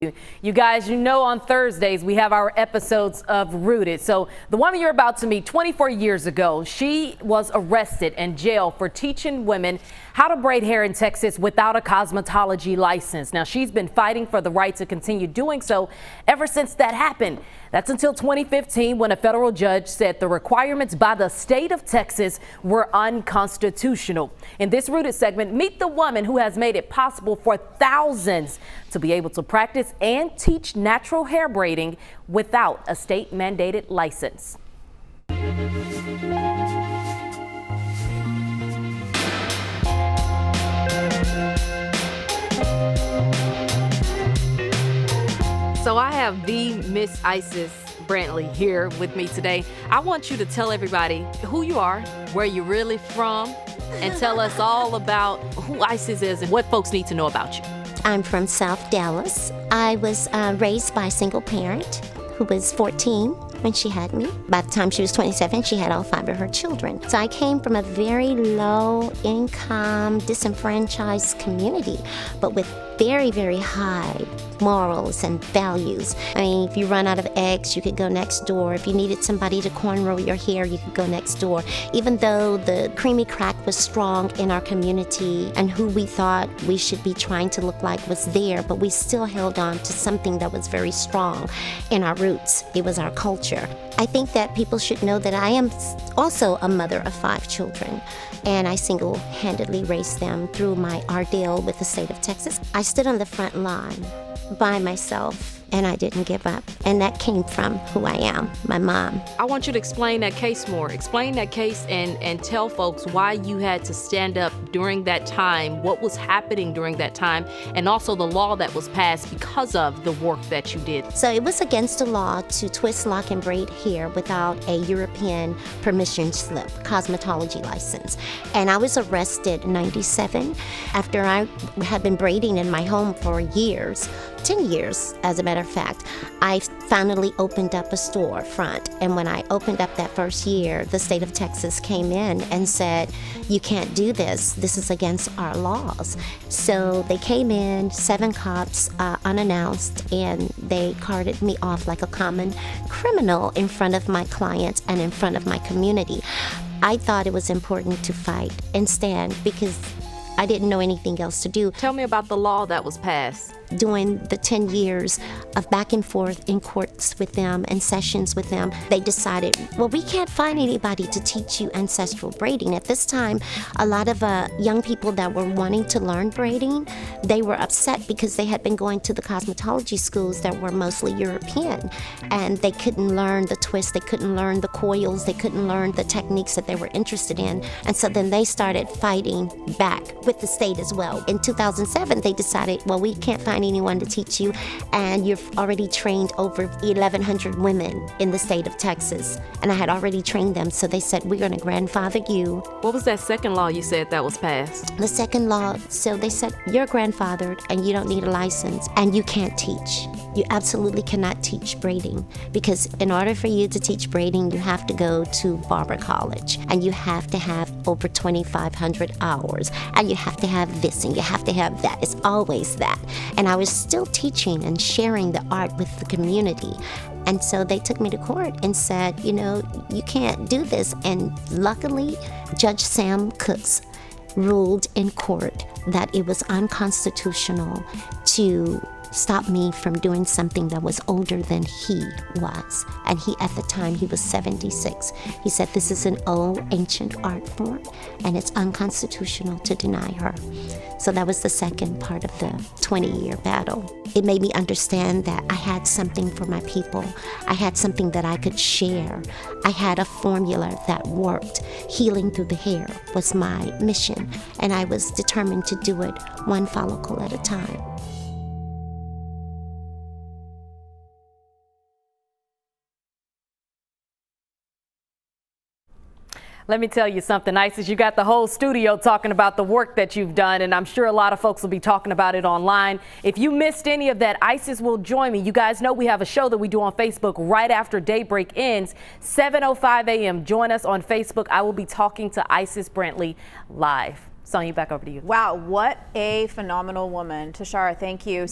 You guys, you know, on Thursdays we have our episodes of Rooted. So the woman you're about to meet, 24 years ago, she was arrested and jailed for teaching women how to braid hair in Texas without a cosmetology license. Now, she's been fighting for the right to continue doing so ever since that happened. That's until 2015, when a federal judge said the requirements by the state of Texas were unconstitutional. In this Rooted segment, meet the woman who has made it possible for thousands to be able to practice and teach natural hair braiding without a state mandated license. So I have the Miss Isis Brantley here with me today. I want you to tell everybody who you are, where you're really from, and tell us all about who Isis is and what folks need to know about you. I'm from South Dallas. I was raised by a single parent who was 14 when she had me. By the time she was 27, she had all 5 of her children. So I came from a very low income, disenfranchised community, but with very, very high morals and values. I mean, if you run out of eggs, you could go next door. If you needed somebody to cornrow your hair, you could go next door. Even though the creamy crack was strong in our community and who we thought we should be trying to look like was there, but we still held on to something that was very strong in our roots. It was our culture. I think that people should know that I am also a mother of 5 children, and I single-handedly raised them through my ordeal with the state of Texas. I stood on the front line by myself, and I didn't give up. And that came from who I am, my mom. I want you to explain that case more. Explain that case and tell folks why you had to stand up during that time, what was happening during that time, and also the law that was passed because of the work that you did. So it was against the law to twist, lock, and braid hair without a European permission slip, cosmetology license. And I was arrested in '97 after I had been braiding in my home for years. 10 years, as a matter of fact. I finally opened up a storefront, and when I opened up that first year, the state of Texas came in and said, you can't do this. This is against our laws. So they came in, 7 cops, unannounced, and they carted me off like a common criminal in front of my clients and in front of my community. I thought it was important to fight and stand because I didn't know anything else to do. Tell me about the law that was passed. During the 10 years of back and forth in courts with them and sessions with them, they decided, well, we can't find anybody to teach you ancestral braiding. At this time, a lot of young people that were wanting to learn braiding, they were upset because they had been going to the cosmetology schools that were mostly European, and they couldn't learn the twists, they couldn't learn the coils, they couldn't learn the techniques that they were interested in. And so then they started fighting back with the state as well. In 2007, they decided, well, we can't find anyone to teach you, and you've already trained over 1,100 women in the state of Texas, and I had already trained them, so they said, we're going to grandfather you. What was that second law you said that was passed? The second law, so they said, you're grandfathered and you don't need a license, and you can't teach. You absolutely cannot teach braiding, because in order for you to teach braiding, you have to go to barber college, and you have to have over 2,500 hours, and you have to have this, and you have to have that. It's always that. And I was still teaching and sharing the art with the community. And so they took me to court and said, you know, you can't do this. And luckily, Judge Sam Cooks ruled in court that it was unconstitutional to stop me from doing something that was older than he was. And he, at the time, he was 76. He said, this is an old, ancient art form, and it's unconstitutional to deny her. So that was the second part of the 20-year battle. It made me understand that I had something for my people. I had something that I could share. I had a formula that worked. Healing through the hair was my mission, and I was determined to do it one follicle at a time. Let me tell you something, Isis, you got the whole studio talking about the work that you've done, and I'm sure a lot of folks will be talking about it online. If you missed any of that, Isis will join me. You guys know we have a show that we do on Facebook right after daybreak ends, 7:05 a.m. Join us on Facebook. I will be talking to Isis Brantley live. Sonia, back over to you. Wow, what a phenomenal woman. Tashara, thank you.